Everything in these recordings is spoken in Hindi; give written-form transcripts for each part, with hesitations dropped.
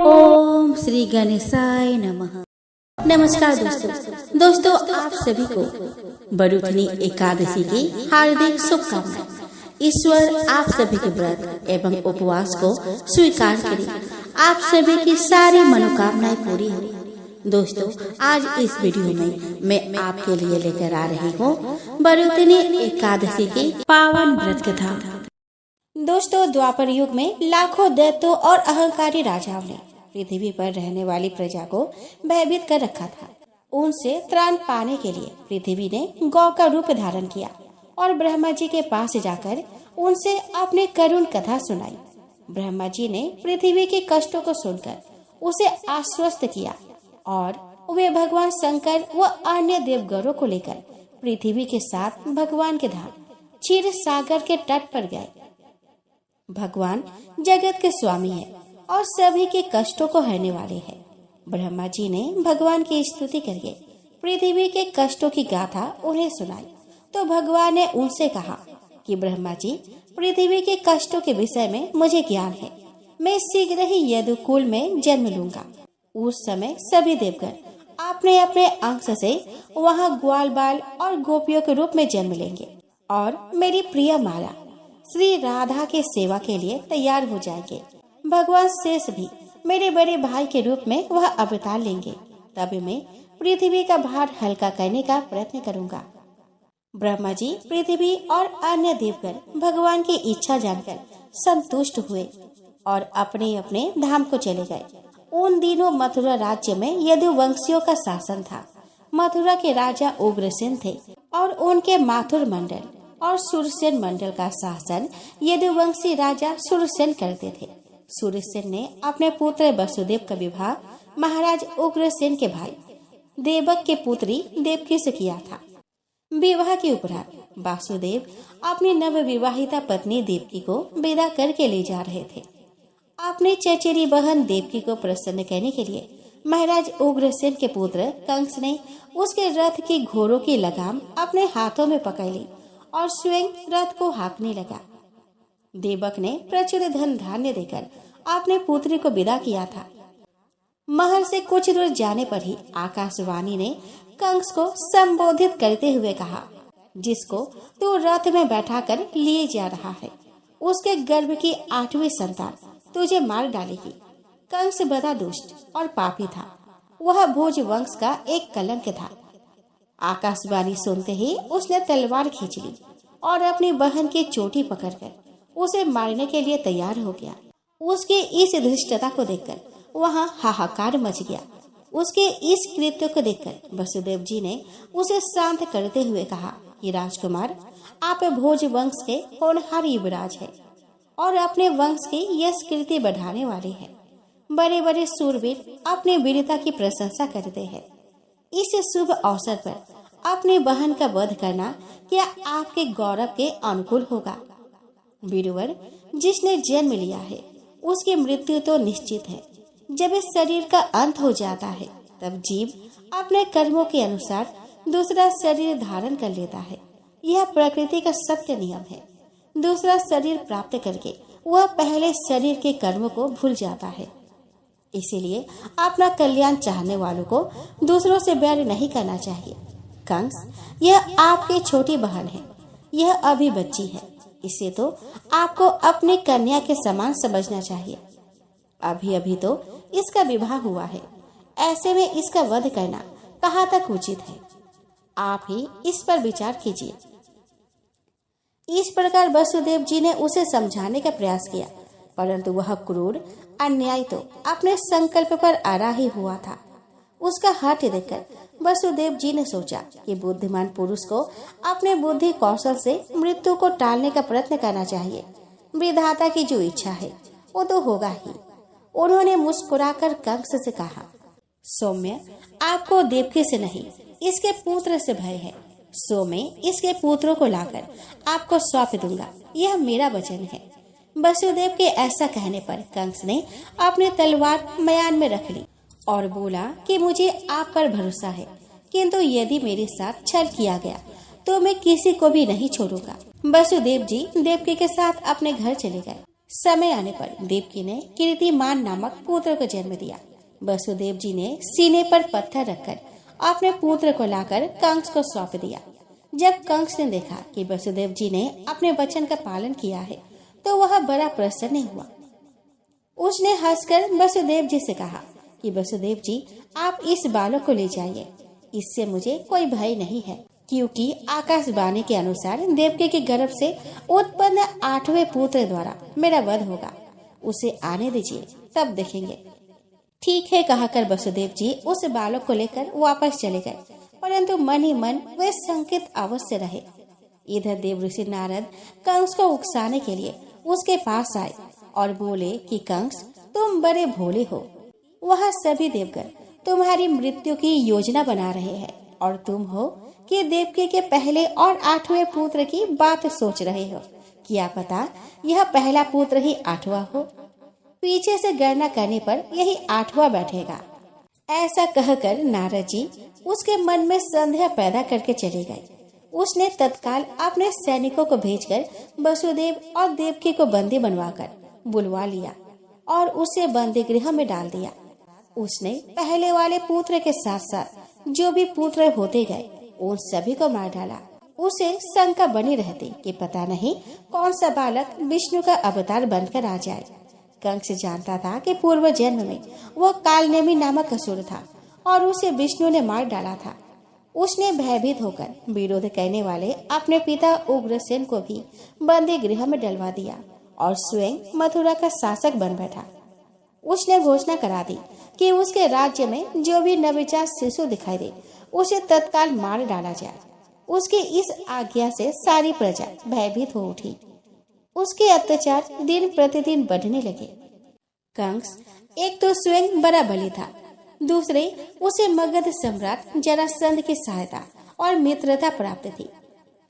ओम श्री गणेशाय नमः। नमस्कार दोस्तों आप सभी को बरुथनी एकादशी की हार्दिक शुभकामनाएं। ईश्वर आप सभी के व्रत एवं उपवास को स्वीकार करे, आप सभी की सारी मनोकामनाएं पूरी हो। दोस्तों आज इस वीडियो में मैं आपके लिए लेकर आ रही हूँ बरुथनी एकादशी की पावन व्रत कथा। दोस्तों द्वापर युग में लाखों दैत्यों और अहंकारी राजाओं ने पृथ्वी पर रहने वाली प्रजा को भयभीत कर रखा था। उनसे त्राण पाने के लिए पृथ्वी ने गौ का रूप धारण किया और ब्रह्मा जी के पास जाकर उनसे अपनी करुण कथा सुनाई। ब्रह्मा जी ने पृथ्वी के कष्टों को सुनकर उसे आश्वस्त किया और वे भगवान शंकर व अन्य देवगणों को लेकर पृथ्वी के साथ भगवान के धाम क्षीर सागर के तट पर गए। भगवान जगत के स्वामी है और सभी के कष्टों को हरने वाले हैं। ब्रह्मा जी ने भगवान की स्तुति करके पृथ्वी के कष्टों की गाथा उन्हें सुनाई तो भगवान ने उनसे कहा कि ब्रह्मा जी, पृथ्वी के कष्टों के विषय में मुझे ज्ञान है, मैं शीघ्र ही यदुकुल में जन्म लूंगा। उस समय सभी देवगण अपने अपने अंश से वहाँ ग्वाल बाल और गोपियों के रूप में जन्म लेंगे और मेरी प्रिय माला श्री राधा के सेवा के लिए तैयार हो जाएंगे। भगवान शेष भी मेरे बड़े भाई के रूप में वह अवतार लेंगे, तभी मैं पृथ्वी का भार हल्का करने का प्रयत्न करूंगा। ब्रह्मा जी, पृथ्वी और अन्य देवगण भगवान की इच्छा जानकर संतुष्ट हुए और अपने अपने धाम को चले गए। उन दिनों मथुरा राज्य में यदुवंशियों का शासन था। मथुरा के राजा उग्रसेन थे और उनके माथुर मंडल और सुरसेन मंडल का शासन यदुवंशी राजा सुरसेन करते थे। सुरसेन ने अपने पुत्र वसुदेव का विवाह महाराज उग्रसेन के भाई देवक के पुत्री देवकी से किया था। विवाह के उपरांत वासुदेव अपनी नव विवाहिता पत्नी देवकी को विदा करके ले जा रहे थे। अपनी चचेरी बहन देवकी को प्रसन्न करने के लिए महाराज उग्रसेन के पुत्र कंस ने उसके रथ की घोड़ों की लगाम अपने हाथों में पकड़ ली और स्वयं रथ को हाँकने लगा। देवक ने प्रचुर धन धान्य देकर अपने पुत्री को विदा किया था। महल से कुछ दूर जाने पर ही आकाशवाणी ने कंस को संबोधित करते हुए कहा, जिसको तू रथ में बैठाकर लिए जा रहा है, उसके गर्भ की 8वीं संतान तुझे मार डालेगी। कंस बड़ा दुष्ट और पापी था, वह भोज वंश का एक कलंक था। आकाशवाणी सुनते ही उसने तलवार खींच ली और अपनी बहन की चोटी पकड़कर उसे मारने के लिए तैयार हो गया। उसके इस धृष्टता को देखकर वहाँ हाहाकार मच गया। उसके इस कृत्य को देखकर वसुदेव जी ने उसे शांत करते हुए कहा कि राजकुमार, आप भोज वंश के होनहार युवराज हैं और अपने वंश की यश कीर्ति बढ़ाने वाले हैं। बड़े बड़े सूरवीर अपने वीरता की प्रशंसा करते हैं। इस शुभ अवसर पर अपनी बहन का वध करना क्या आपके गौरव के अनुकूल होगा? वीरवर, जिसने जन्म लिया है उसकी मृत्यु तो निश्चित है। जब इस शरीर का अंत हो जाता है तब जीव अपने कर्मों के अनुसार दूसरा शरीर धारण कर लेता है। यह प्रकृति का सत्य नियम है। दूसरा शरीर प्राप्त करके वह पहले शरीर के कर्मों को भूल जाता है। इसीलिए अपना कल्याण चाहने वालों को दूसरों से बैर नहीं करना चाहिए। कंस, यह आपकी छोटी बहन है, यह अभी बच्ची है, इसे तो आपको अपनी कन्या के समान समझना चाहिए। अभी अभी तो इसका विवाह हुआ है, ऐसे में इसका वध करना कहाँ तक उचित है? आप ही इस पर विचार कीजिए। इस प्रकार वसुदेव जी ने उसे समझाने का प्रयास किया, परंतु वह क्रूर अन्याय तो अपने संकल्प पर अड़ा ही हुआ था। उसका हठ देखकर वसुदेव जी ने सोचा कि बुद्धिमान पुरुष को अपने बुद्धि कौशल से मृत्यु को टालने का प्रयत्न करना चाहिए। विधाता की जो इच्छा है वो तो होगा ही। उन्होंने मुस्कुराकर कंस से कहा, सौम्य, आपको देवकी से नहीं इसके पुत्र से भय है, सो मैं इसके पुत्रों को लाकर आपको सौंप दूंगा, यह मेरा वचन है। वसुदेव के ऐसा कहने पर कंस ने अपनी तलवार म्यान में रख ली और बोला कि मुझे आप पर भरोसा है, किंतु यदि मेरे साथ छल किया गया तो मैं किसी को भी नहीं छोड़ूंगा। वसुदेव जी देवकी के साथ अपने घर चले गए। समय आने पर देवकी ने कीर्तिमान नामक पुत्र को जन्म दिया। वसुदेव जी ने सीने पर पत्थर रखकर अपने पुत्र को लाकर कंस को सौंप दिया। जब कंस ने देखा कि वसुदेव जी ने अपने वचन का पालन किया है तो वह बड़ा प्रसन्न हुआ। उसने हंसकर वसुदेव जी से कहा कि वसुदेव जी, आप इस बालक को ले जाइए, इससे मुझे कोई भय नहीं है, क्योंकि आकाशवाणी के अनुसार देवकी के गर्भ से उत्पन्न 8वें पुत्र द्वारा मेरा वध होगा। उसे आने दीजिए, तब देखेंगे। ठीक है कहकर वसुदेव जी उस बालक को लेकर वापस चले गए, परंतु मन ही मन वे संकित अवश्य रहे। इधर देवऋषि नारद कंस को उकसाने के लिए उसके पास आए और बोले कि कंस, तुम बड़े भोले हो। वह सभी देवगण तुम्हारी मृत्यु की योजना बना रहे हैं और तुम हो कि देवकी के पहले और 8वें पुत्र की बात सोच रहे हो। क्या पता यह पहला पुत्र ही 8वां हो। पीछे से गणना करने पर यही 8वां बैठेगा। ऐसा कहकर नारद जी उसके मन में संदेह पैदा करके चले गए। उसने तत्काल अपने सैनिकों को भेजकर वसुदेव और देवकी को बंदी बनवाकर बुलवा लिया और उसे बंदी गृह में डाल दिया। उसने पहले वाले पुत्र के साथ साथ जो भी पुत्र होते गए उन सभी को मार डाला। उसे शंका बनी रहती कि पता नहीं कौन सा बालक विष्णु का अवतार बनकर आ जाए। कंस जानता था कि पूर्व जन्म में वह कालनेमी नामक असुर था और उसे विष्णु ने मार डाला था। उसने भयभीत होकर विरोध करने वाले अपने पिता उग्रसेन को भी बंदी गृह में डलवा दिया और स्वयं मथुरा का शासक बन बैठा। उसने घोषणा करा दी कि उसके राज्य में जो भी नवजात शिशु दिखाई दे उसे तत्काल मार डाला जाए। उसकी इस आज्ञा से सारी प्रजा भयभीत हो उठी। उसके अत्याचार दिन प्रतिदिन बढ़ने लगे। कंस एक तो स्वयं बड़ा बली था, दूसरे उसे मगध सम्राट जरासंध की सहायता और मित्रता प्राप्त थी।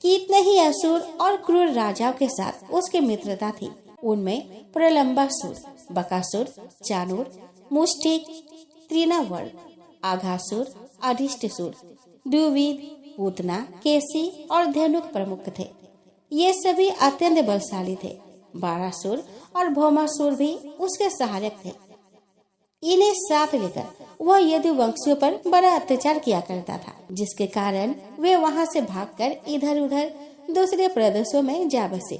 कितने ही असुर और क्रूर राजाओं के साथ उसकी मित्रता थी। उनमें प्रलंबासुर, बकासुर, चाणूर, मुष्टिक, तृणावर्त, आघासुर, अरिष्टसुर, द्विविद, पूतना, केसी और धेनुक प्रमुख थे। ये सभी अत्यंत बलशाली थे। बारासुर और भौमासुर भी उसके सहायक थे। इन्हें साथ लेकर वह यदुवंशियों पर बड़ा अत्याचार किया करता था, जिसके कारण वे वहां से भागकर इधर उधर दूसरे प्रदेशों में जा बसे।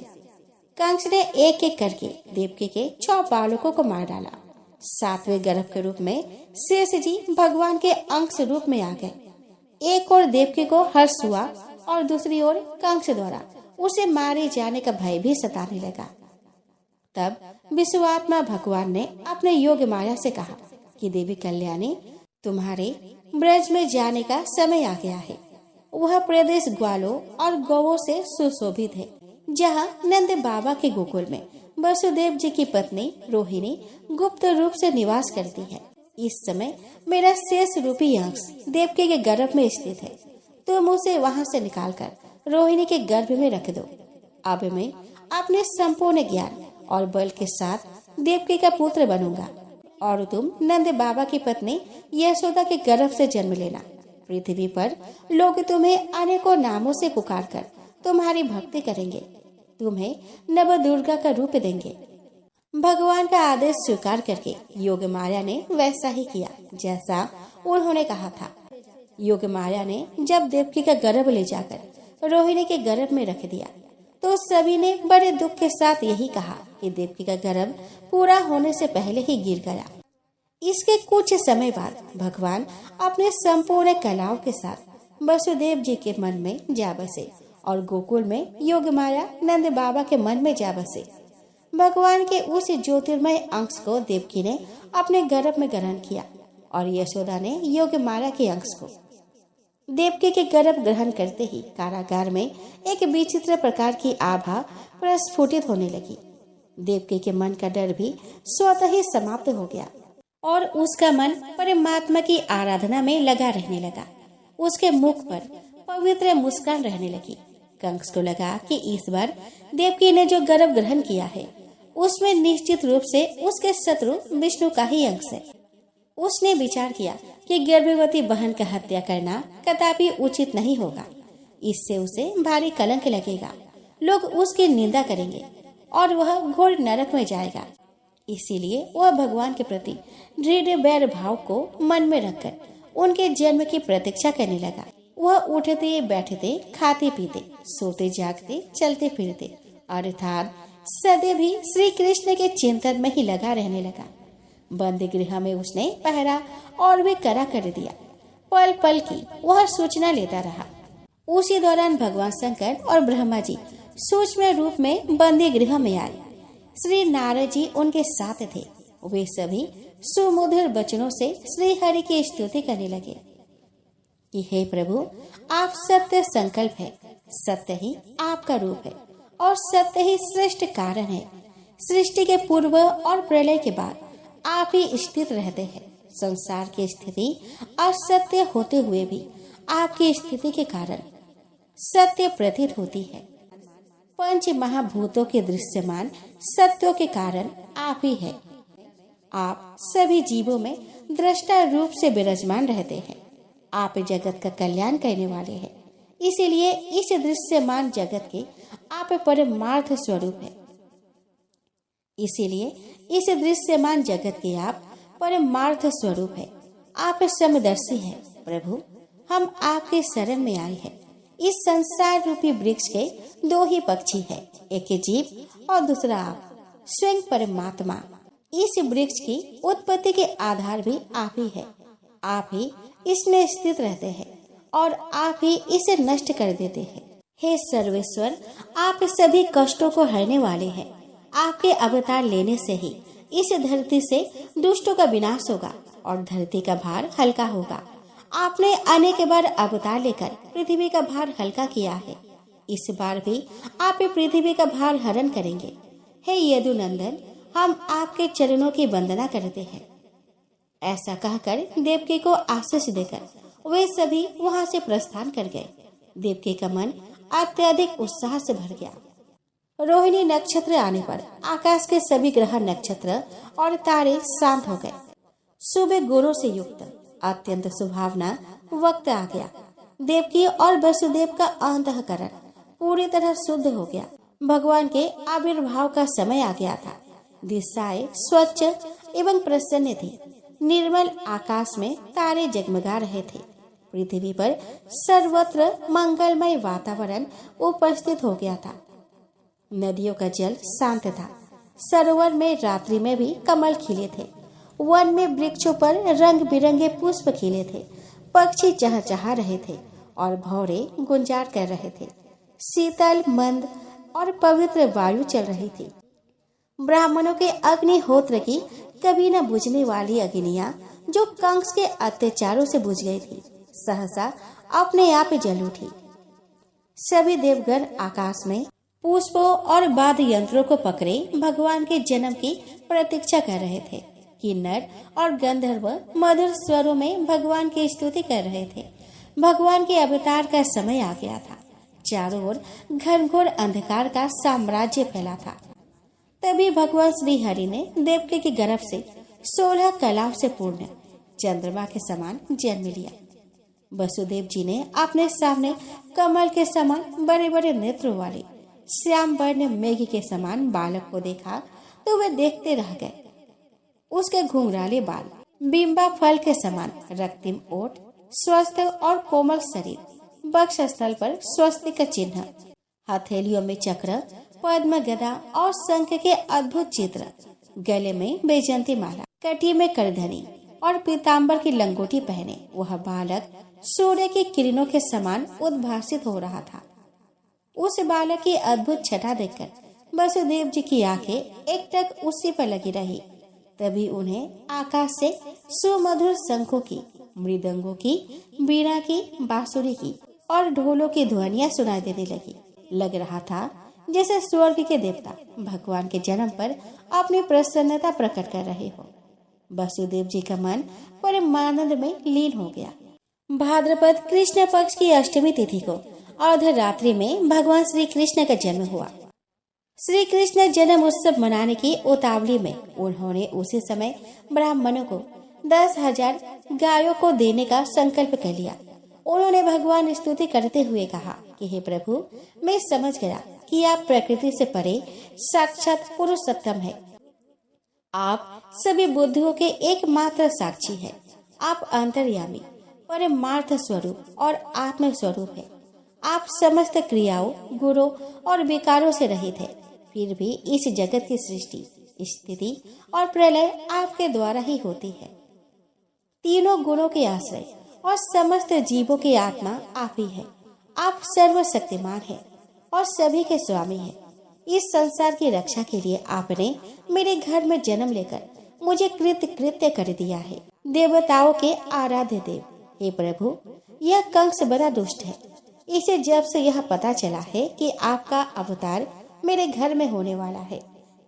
कंस ने एक एक करके देवकी के 6 बालकों को मार डाला। 7वें गर्भ के रूप में शेष जी भगवान के अंश रूप में आ गए। एक और देवकी को हर्ष हुआ और दूसरी ओर कंस द्वारा उसे मारे जाने का भय भी सताने लगा। तब विश्वात्मा भगवान ने अपने योग माया से कहा कि देवी कल्याणी, तुम्हारे ब्रज में जाने का समय आ गया है। वह प्रदेश ग्वालों और गौओं से सुशोभित है, जहाँ नंद बाबा के गोकुल में वसुदेव जी की पत्नी रोहिणी गुप्त रूप से निवास करती है। इस समय मेरा शेष रूपी अंश देवकी के गर्भ में स्थित है। तुम उसे वहाँ से निकालकर रोहिणी के गर्भ में रख दो। अब मैं अपने संपूर्ण ज्ञान और बल के साथ देवकी का पुत्र बनूंगा और तुम नंद बाबा की पत्नी यशोदा के गर्भ से जन्म लेना। पृथ्वी पर लोग तुम्हें अनेकों नामों से पुकारकर तुम्हारी भक्ति करेंगे। तुम्हें नव दुर्गा का रूप देंगे। भगवान का आदेश स्वीकार करके योग माया ने वैसा ही किया जैसा उन्होंने कहा था। योग माया ने जब देवकी का गर्भ ले जाकर रोहिणी के गर्भ में रख दिया तो सभी ने बड़े दुख के साथ यही कहा कि देवकी का गर्भ पूरा होने से पहले ही गिर गया। इसके कुछ समय बाद भगवान अपने संपूर्ण कलाओं के साथ वसुदेव जी के मन में जा बसे और गोकुल में योग माया नंद बाबा के मन में जा बसे। भगवान के उस ज्योतिर्मय अंश को देवकी ने अपने गर्भ में ग्रहण किया और यशोदा ने योग माया के अंश को। देवकी के गर्भ ग्रहण करते ही कारागार में एक विचित्र प्रकार की आभा प्रस्फुटित होने लगी। देवकी के मन का डर भी स्वतः ही समाप्त हो गया और उसका मन परमात्मा की आराधना में लगा रहने लगा। उसके मुख पर पवित्र मुस्कान रहने लगी। कंस को लगा कि इस बार देवकी ने जो गर्भ ग्रहण किया है उसमें निश्चित रूप से उसके शत्रु विष्णु का ही अंश है। उसने विचार किया कि गर्भवती बहन का हत्या करना कदापि उचित नहीं होगा। इससे उसे भारी कलंक लगेगा। लोग उसकी निंदा करेंगे। और वह घोर नरक में जाएगा। इसीलिए वह भगवान के प्रति दृढ़ वैर भाव को मन में रखकर उनके जन्म की प्रतीक्षा करने लगा। वह उठते बैठते, खाते पीते, सोते जागते, चलते फिरते अर्थात सदैव भी श्री कृष्ण के चिंतन में ही लगा रहने लगा। बंद गृह में उसने पहरा और भी कड़ा कर दिया। पल पल की वह सूचना लेता रहा। उसी दौरान भगवान शंकर और ब्रह्मा जी सूक्ष्म रूप में बंदी गृह में आए। श्री नारद जी उनके साथ थे। वे सभी सुमधुर वचनों से श्री हरि की स्तुति करने लगे कि हे प्रभु, आप सत्य संकल्प है, सत्य ही आपका रूप है और सत्य ही श्रेष्ठ कारण है। सृष्टि के पूर्व और प्रलय के बाद आप ही स्थित रहते हैं। संसार की स्थिति असत्य होते हुए भी आपकी स्थिति के कारण सत्य प्रतीत होती है। पंच महाभूतों के दृश्यमान सत्यों के कारण आप ही है। आप सभी जीवों में दृष्टा रूप से विराजमान रहते हैं। आप जगत का कल्याण करने वाले हैं। इसीलिए इस दृश्यमान जगत के आप परमार्थ स्वरूप है। इसीलिए इस दृश्यमान जगत के आप परमार्थ स्वरूप है। आप समदर्शी हैं। प्रभु, हम आपके शरण में आए हैं। इस संसार रूपी वृक्ष के दो ही पक्षी है, एक जीव और दूसरा आप स्वयं परमात्मा। इस वृक्ष की उत्पत्ति के आधार भी आप ही है। आप ही इसमें स्थित रहते हैं और आप ही इसे नष्ट कर देते हैं। हे सर्वेश्वर, आप सभी कष्टों को हरने वाले हैं। आपके अवतार लेने से ही इस धरती से दुष्टों का विनाश होगा और धरती का भार हल्का होगा। आपने अनेक बार अवतार लेकर पृथ्वी का भार हल्का किया है। इस बार भी आप पृथ्वी का भार हरण करेंगे। हे यदुनंदन, हम आपके चरणों की वंदना करते हैं। ऐसा कहकर देवकी को आशीष देकर वे सभी वहां से प्रस्थान कर गए। देवकी का मन अत्यधिक उत्साह से भर गया। रोहिणी नक्षत्र आने पर आकाश के सभी ग्रह, नक्षत्र और तारे शांत हो गए। सुबह गुरु से युक्त अत्यंत सुहावना वक्त आ गया। देवकी और वसुदेव का अंतःकरण पूरी तरह शुद्ध हो गया। भगवान के आविर्भाव का समय आ गया था। दिशाएं स्वच्छ एवं प्रसन्न थी। निर्मल आकाश में तारे जगमगा रहे थे। पृथ्वी पर सर्वत्र मंगलमय वातावरण उपस्थित हो गया था। नदियों का जल शांत था। सरोवर में रात्रि में भी कमल खिले थे। वन में वृक्षों पर रंग बिरंगे पुष्प खिले थे। पक्षी चहचहा रहे थे और भौरे गुंजार कर रहे थे। शीतल, मंद और पवित्र वायु चल रही थी। ब्राह्मणों के अग्निहोत्र की कभी न बुझने वाली अग्नियां, जो कंस के अत्याचारों से बुझ गई थी, सहसा अपने आप जल उठी। सभी देवगण आकाश में पुष्पों और वाद्य यंत्रों को पकड़े भगवान के जन्म की प्रतीक्षा कर रहे थे। किन्नर और गंधर्व मधुर स्वरों में भगवान की स्तुति कर रहे थे। भगवान के अवतार का समय आ गया था। चारों ओर घनघोर अंधकार का साम्राज्य फैला था। तभी भगवान श्री हरि ने देवकी के गर्भ से 16 कलाओं से पूर्ण चंद्रमा के समान जन्म लिया। वसुदेव जी ने अपने सामने कमल के समान बड़े बड़े नेत्रों वाले श्याम वर्ण मेघ के समान बालक को देखा तो वे देखते रह गए। उसके घुंघराले बाल, बिंबा फल के समान रक्तिम ओठ, स्वस्थ और कोमल शरीर, वक्ष स्थल पर स्वस्तिक का चिन्ह, हथेलियों में चक्र, पद्म, गदा और शंख के अद्भुत चित्र, गले में वैजयंती माला, कटी में करधनी और पीताम्बर की लंगोटी पहने वह बालक सूर्य की किरणों के समान उद्भासित हो रहा था। उस बालक की अद्भुत छटा देखकर वसुदेव जी की आंखें एकटक उसी पर लगी रही। तभी उन्हें आकाश से सुमधुर शंखों की, मृदंगों की, वीणा की, बांसुरी की और ढोलों की ध्वनियां सुनाई देने लगी। लग रहा था जैसे स्वर्ग के देवता भगवान के जन्म पर अपनी प्रसन्नता प्रकट कर रहे हो। वसुदेव जी का मन परमानंद में लीन हो गया। भाद्रपद कृष्ण पक्ष की अष्टमी तिथि को अर्धरात्रि में भगवान श्री कृष्ण का जन्म हुआ। श्री कृष्ण जन्म उत्सव मनाने की उतावली में उन्होंने उसी समय ब्राह्मणों को 10,000 गायों को देने का संकल्प कर लिया। उन्होंने भगवान स्तुति करते हुए कहा कि हे प्रभु, मैं समझ गया कि आप प्रकृति से परे साक्षात पुरुषोत्तम है। आप सभी बुद्धियों के एकमात्र साक्षी है। आप अंतर्यामी, परमार्थ स्वरूप और आत्म स्वरूप है। आप समस्त क्रियाओं, गुणों और विकारों से रहित है। फिर भी इस जगत की सृष्टि, स्थिति और प्रलय आपके द्वारा ही होती है। तीनों गुणों के आश्रय और समस्त जीवों की आत्मा आप ही है। आप सर्वशक्तिमान है और सभी के स्वामी है। इस संसार की रक्षा के लिए आपने मेरे घर में जन्म लेकर मुझे कृत्य कर दिया है। देवताओं के आराध्य देव, हे प्रभु, यह कंस बड़ा दुष्ट है। इसे जब से यह पता चला है कि आपका अवतार मेरे घर में होने वाला है,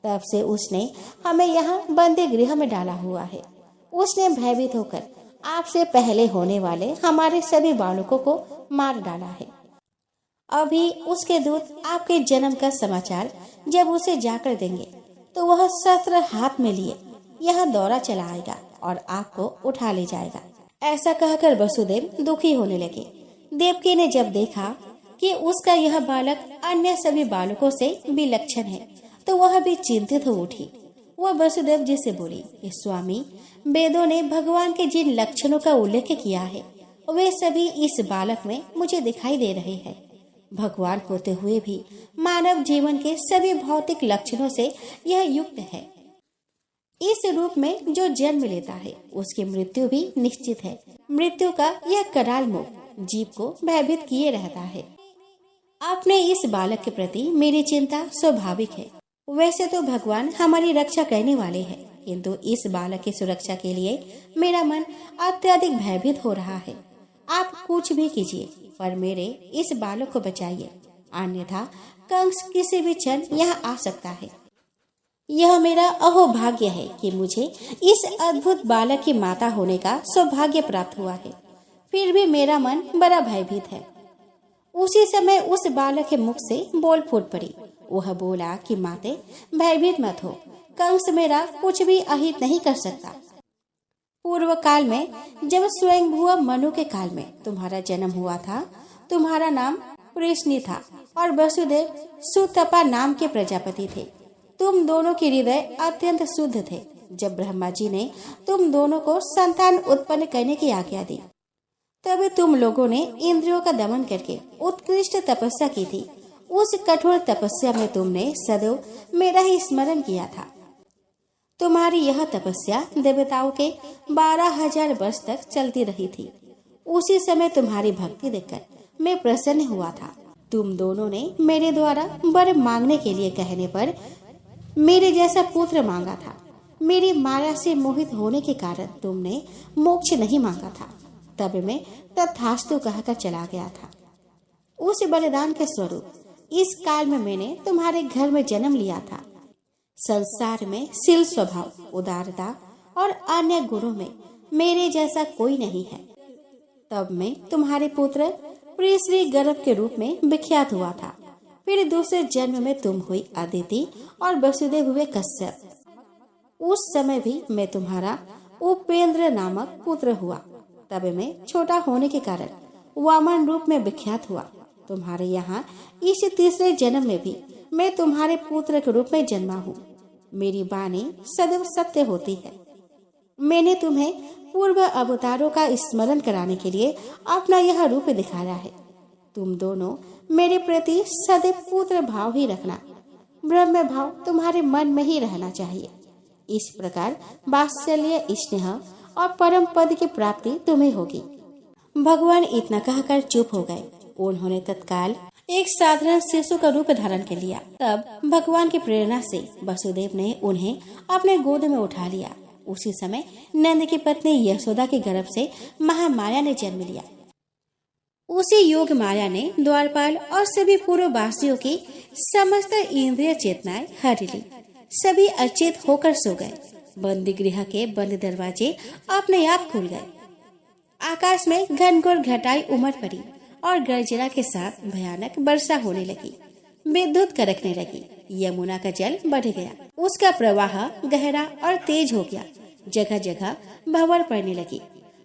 तब से उसने हमें यहाँ बंदी गृह में डाला हुआ है। उसने भयभीत होकर आपसे पहले होने वाले हमारे सभी बालकों को मार डाला है। अभी उसके दूत आपके जन्म का समाचार जब उसे जाकर देंगे तो वह शस्त्र हाथ में लिए यहाँ दौरा चला आएगा और आपको उठा ले जाएगा। ऐसा कहकर वसुदेव दुखी होने लगे। देवकी ने जब देखा कि उसका यह बालक अन्य सभी बालकों से विलक्षण है तो वह भी चिंतित हो उठी। वह वसुदेव जी से बोली कि स्वामी, वेदों ने भगवान के जिन लक्षणों का उल्लेख किया है वे सभी इस बालक में मुझे दिखाई दे रहे हैं। भगवान होते हुए भी मानव जीवन के सभी भौतिक लक्षणों से यह युक्त है। इस रूप में जो जन्म लेता है उसकी मृत्यु भी निश्चित है। मृत्यु का यह कराल मुख जीव को भयभीत किए रहता है। अपने इस बालक के प्रति मेरी चिंता स्वाभाविक है। वैसे तो भगवान हमारी रक्षा करने वाले हैं, किंतु इस बालक की सुरक्षा के लिए मेरा मन अत्यधिक भयभीत हो रहा है। आप कुछ भी कीजिए पर मेरे इस बालक को बचाइए, अन्यथा कंस किसी भी क्षण यहाँ आ सकता है। यह मेरा अहोभाग्य है कि मुझे इस अद्भुत बालक की माता होने का सौभाग्य प्राप्त हुआ है। फिर भी मेरा मन बड़ा भयभीत है। उसी समय उस बालक के मुख से बोल फूट पड़ी। वह बोला कि माते, भयभीत मत हो, कंस मेरा कुछ भी अहित नहीं कर सकता। पूर्व काल में जब स्वयंभुव मनु के काल में तुम्हारा जन्म हुआ था, तुम्हारा नाम वृष्णि था और वसुदेव सुतपा नाम के प्रजापति थे। तुम दोनों के हृदय अत्यंत शुद्ध थे। जब ब्रह्मा जी ने तुम दोनों को संतान उत्पन्न करने की आज्ञा दी, तब तुम लोगों ने इंद्रियों का दमन करके उत्कृष्ट तपस्या की थी। उस कठोर तपस्या में तुमने सदैव मेरा ही स्मरण किया था। तुम्हारी यह तपस्या देवताओं के 12,000 वर्ष तक चलती रही थी। उसी समय तुम्हारी भक्ति देखकर मैं प्रसन्न हुआ था। तुम दोनों ने मेरे द्वारा वर मांगने के लिए कहने पर मेरे जैसा पुत्र मांगा था। मेरी माया से मोहित होने के कारण तुमने मोक्ष नहीं मांगा था। तब मैं तथास्तु कहकर चला गया था। उस बलिदान के स्वरूप इस काल में मैंने तुम्हारे घर में जन्म लिया था। संसार में शील स्वभाव, उदारता और अन्य गुणों में मेरे जैसा कोई नहीं है। तब मैं तुम्हारे पुत्र प्रियश्री गर्भ के रूप में विख्यात हुआ था। फिर दूसरे जन्म में तुम हुई अदिति और वसुदेव हुए कश्यप। उस समय भी मैं तुम्हारा उपेंद्र नामक पुत्र हुआ। तब मैं छोटा होने के कारण वामन रूप में विख्यात हुआ। तुम्हारे यहाँ इस तीसरे जन्म में भी मैं तुम्हारे पुत्र के रूप में जन्मा हूँ। मेरी वाणी सदैव सत्य होती है। मैंने तुम्हें पूर्व अवतारों का स्मरण कराने के लिए अपना यह रूप दिखाया है। तुम दोनों मेरे प्रति सदैव पुत्र भाव ही रखना। ब्रह्म भाव तुम्हारे मन में ही रहना चाहिए। इस प्रकार वात्सल्य, स्नेह और परम पद की प्राप्ति तुम्हें होगी। भगवान इतना कहकर चुप हो गए। उन्होंने तत्काल एक साधारण शिशु का रूप धारण कर लिया। तब भगवान की प्रेरणा से वसुदेव ने उन्हें अपने गोद में उठा लिया। उसी समय नंद की पत्नी यशोदा के गर्भ से महामाया ने जन्म लिया। उसी योग माया ने द्वारपाल और सभी पूर्ववासियों की समस्त इंद्रिय चेतनाएं हर ली। सभी अचेत होकर सो गए। बंदी गृह के बंद दरवाजे अपने आप खुल गए। आकाश में घनघोर घटाई उमड़ पड़ी और गर्जना के साथ भयानक वर्षा होने लगी। विद्युत कड़कने लगी। यमुना का जल बढ़ गया। उसका प्रवाह गहरा और तेज हो गया। जगह जगह भंवर पड़ने लगी।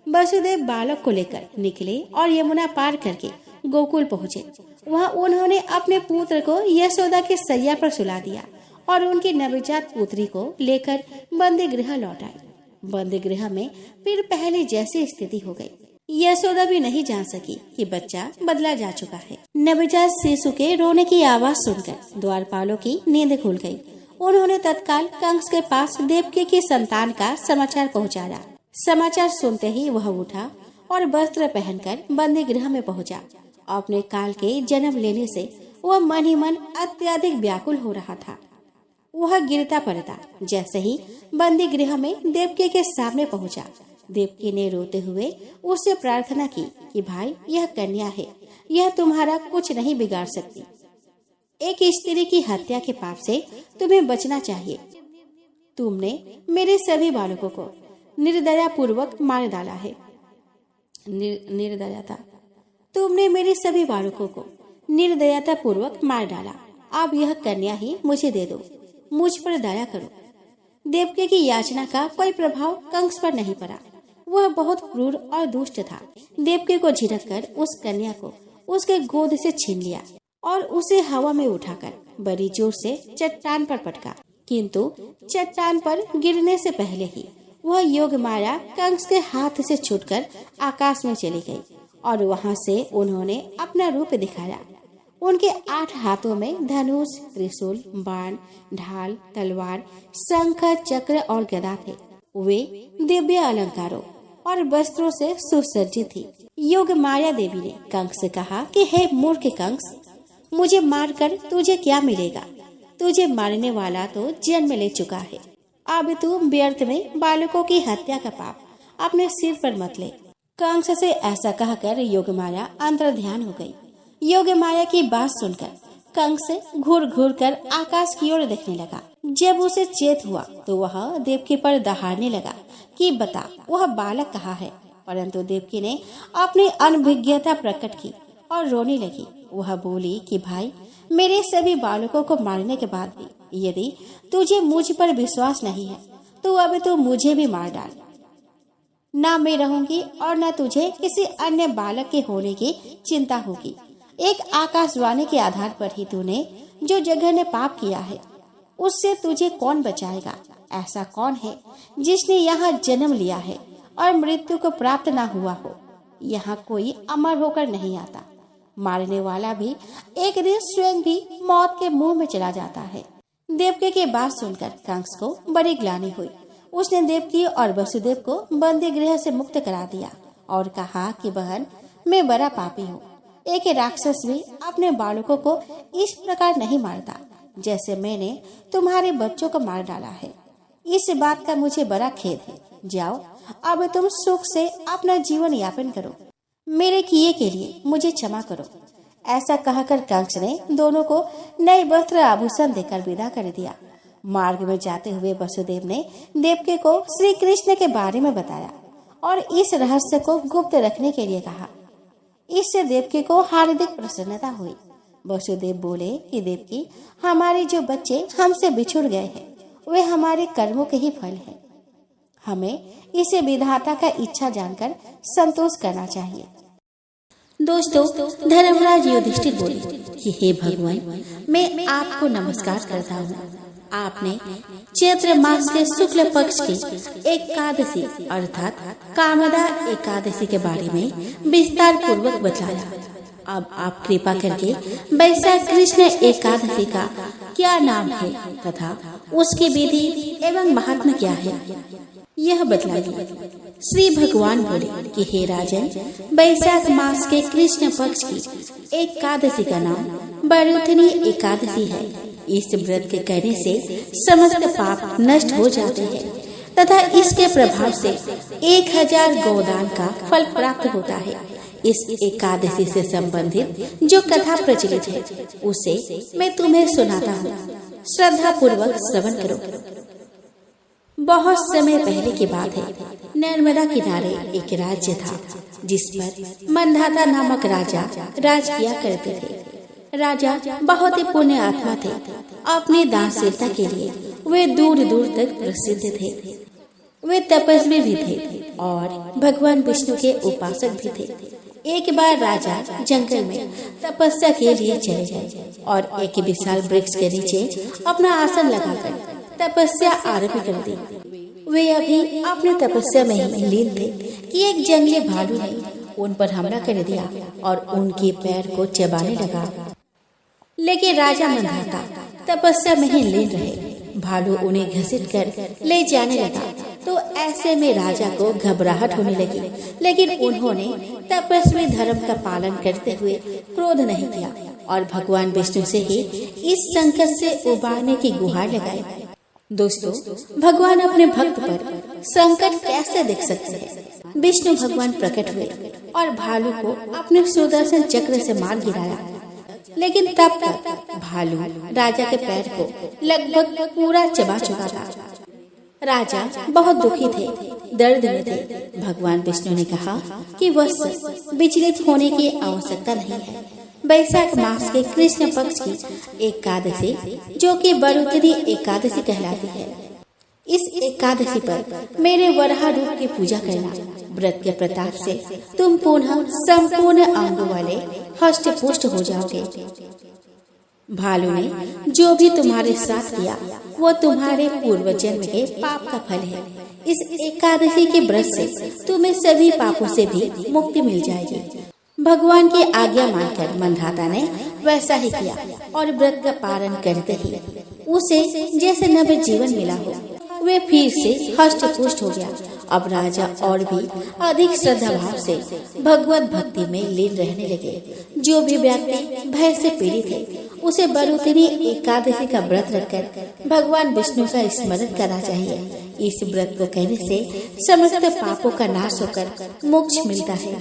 वसुदेव बालक को लेकर निकले और यमुना पार करके गोकुल पहुँचे। वहाँ उन्होंने अपने पुत्र को यशोदा के सैया पर सुला दिया और उनकी नवजात पुत्री को लेकर बंदी गृह लौट आए। बंदी गृह में फिर पहले जैसी स्थिति हो गई। यशोदा भी नहीं जान सकी कि बच्चा बदला जा चुका है। नवजात शिशु के रोने की आवाज सुनकर द्वारपालों की नींद खुल गई। उन्होंने तत्काल कंस के पास देवकी की संतान का समाचार पहुंचाया। समाचार सुनते ही वह उठा और वस्त्र पहनकर बंदी गृह में पहुंचा। अपने काल के जन्म लेने से वह मन ही मन अत्यधिक व्याकुल हो रहा था। वह गिरता पड़ता जैसे ही बंदी गृह में देवकी के सामने पहुंचा। देवकी ने रोते हुए उससे प्रार्थना की कि भाई, यह कन्या है, यह तुम्हारा कुछ नहीं बिगाड़ सकती। एक स्त्री की हत्या के पाप से तुम्हें बचना चाहिए। तुमने मेरे सभी बालकों को निर्दया पूर्वक मार डाला है। निर्दयता तुमने मेरे सभी बालकों को निर्दयता पूर्वक मार डाला। अब यह कन्या ही मुझे दे दो, मुझ पर दया करो। देवकी की याचना का कोई प्रभाव कंस पर नहीं पड़ा। वह बहुत क्रूर और दुष्ट था। देवकी को झिड़ककर उस कन्या को उसके गोद से छीन लिया और उसे हवा में उठाकर बड़ी जोर से चट्टान पर पटका। किंतु चट्टान पर गिरने से पहले ही वह योग माया कंस के हाथ से छूटकर आकाश में चली गई और वहां से उन्होंने अपना रूप दिखाया। उनके 8 हाथों में धनुष, त्रिशूल, बाण, ढाल, तलवार, शंख, चक्र और गदा थे। वे दिव्य अलंकारों और वस्त्रों से सुसज्जित थी। योग माया देवी ने कंस से कहा कि हे मूर्ख कंस, मुझे मारकर तुझे क्या मिलेगा? तुझे मारने वाला तो जन्म ले चुका है। अब तू व्यर्थ में बालकों की हत्या का पाप अपने सिर पर मत ले। कंस से ऐसा कहकर योग माया अंतर्ध्यान हो गई। योग माया की बात सुनकर कंस घूर घूर कर आकाश की ओर देखने लगा। जब उसे चेत हुआ तो वह देवकी पर दहाड़ने लगा कि बता, वह बालक कहाँ है? परंतु देवकी ने अपनी अनभिज्ञता प्रकट की और रोने लगी। वह बोली कि भाई, मेरे सभी बालकों को मारने के बाद भी यदि तुझे मुझ पर विश्वास नहीं है तो अब तो मुझे भी मार डाल। ना मैं रहूंगी और न तुझे किसी अन्य बालक के होने की चिंता होगी। एक आकाशवाणी के आधार पर ही तूने जो जघन्य पाप किया है उससे तुझे कौन बचाएगा? ऐसा कौन है जिसने यहाँ जन्म लिया है और मृत्यु को प्राप्त ना हुआ हो? यहाँ कोई अमर होकर नहीं आता। मारने वाला भी एक दिन स्वयं भी मौत के मुंह में चला जाता है। देवकी की बात सुनकर कंस को बड़ी ग्लानि हुई। उसने देवकी और वसुदेव को बंदी गृह से मुक्त करा दिया और कहा कि बहन, मैं बड़ा पापी हूँ। एक राक्षस भी अपने बालकों को इस प्रकार नहीं मारता जैसे मैंने तुम्हारे बच्चों को मार डाला है। इस बात का मुझे बड़ा खेद है। जाओ, अब तुम सुख से अपना जीवन यापन करो। मेरे किए के लिए मुझे क्षमा करो। ऐसा कहकर कंस ने दोनों को नए वस्त्र आभूषण देकर विदा कर दिया। मार्ग में जाते हुए वसुदेव ने देवकी को श्री कृष्ण के बारे में बताया और इस रहस्य को गुप्त रखने के लिए कहा। इससे देवकी को हार्दिक प्रसन्नता हुई। वसुदेव बोले कि देवकी, हमारे जो बच्चे हमसे बिछुड़ गए हैं वे हमारे कर्मों के ही फल हैं। हमें इसे विधाता का इच्छा जानकर संतोष करना चाहिए। दोस्तों, धर्मराज युधिष्ठिर बोले कि हे भगवान, मैं आपको नमस्कार करता हूँ। आपने चैत्र मास के शुक्ल पक्ष की एकादशी अर्थात कामदा एकादशी के बारे में विस्तार पूर्वक बताया। अब आप कृपा करके वैशाख कृष्ण एकादशी का क्या नाम है तथा उसकी विधि एवं महात्मा क्या है, यह बतलाइए। श्री भगवान बोले कि हे राजन, वैशाख मास के कृष्ण पक्ष की एकादशी का नाम बरुथनी एकादशी है। इस व्रत के करने से समस्त पाप नष्ट हो जाते हैं तथा इसके प्रभाव से 1000 गोदान का फल प्राप्त होता है। इस एकादशी से संबंधित जो कथा प्रचलित है उसे मैं तुम्हें सुनाता हूँ। श्रद्धा पूर्वक श्रवण करो। बहुत समय पहले की बात है। नर्मदा किनारे एक राज्य था जिस पर मंधाता नामक राजा राज किया करते थे। राजा बहुत ही पुण्य आत्मा थे। अपनी दानशीलता के लिए वे दूर दूर तक प्रसिद्ध थे। वे तपस्वी भी थे और भगवान विष्णु के उपासक भी थे। एक बार राजा जंगल में तपस्या के लिए चले गए और एक विशाल वृक्ष के नीचे अपना आसन लगाकर तपस्या आरंभ कर दी। वे अभी अपने तपस्या में ही लीन थे कि एक जंगली भालू ने उन पर हमला कर दिया और उनके पैर को चबाने लगा। लेकिन राजा मंधाता तपस्या में ही लीन रहे। भालू उन्हें घसीट कर ले जाने लगा तो ऐसे में राजा को घबराहट होने लगी, लेकिन उन्होंने तपस्वी धर्म का पालन करते हुए क्रोध नहीं किया और भगवान विष्णु से ही इस संकट से उबारने की गुहार लगाई। दोस्तों, भगवान अपने भक्त पर संकट कैसे देख सकते हैं? विष्णु भगवान प्रकट हुए और भालू को अपने सुदर्शन चक्र से मार गिराया, लेकिन तब तक भालू राजा के पैर को लगभग पूरा चबा चुका था। राजा बहुत दुखी थे, दर्द में थे। भगवान विष्णु ने कहा कि बस विचलित होने की आवश्यकता नहीं है। वैशाख मास के कृष्ण पक्ष की एकादशी, जो कि बढ़ोतरी एकादशी कहलाती है, इस एकादशी पर मेरे वराह रूप की पूजा करना। व्रत के प्रताप से तुम पुनः संपूर्ण अंगों वाले हष्ट पुष्ट हो जाओगे। भालू ने जो भी तुम्हारे साथ किया वो तुम्हारे पूर्व जन्म के पाप का फल है। इस एकादशी के व्रत से तुम्हें सभी पापों से भी मुक्ति मिल जाएगी। भगवान की आज्ञा मानकर मंधाता ने वैसा ही किया और व्रत का पालन करते ही उसे जैसे नव जीवन मिला हो। वे फिर से हष्ट पुष्ट हो गया। अब राजा और भी अधिक श्रद्धा भाव से भगवत भक्ति में लीन रहने लगे। जो भी व्यक्ति भय से पीड़ित है उसे बढ़ोतरी एकादशी का व्रत रखकर भगवान विष्णु का स्मरण करना चाहिए। इस व्रत को कहने से समस्त पापों का नाश होकर मोक्ष मिलता है।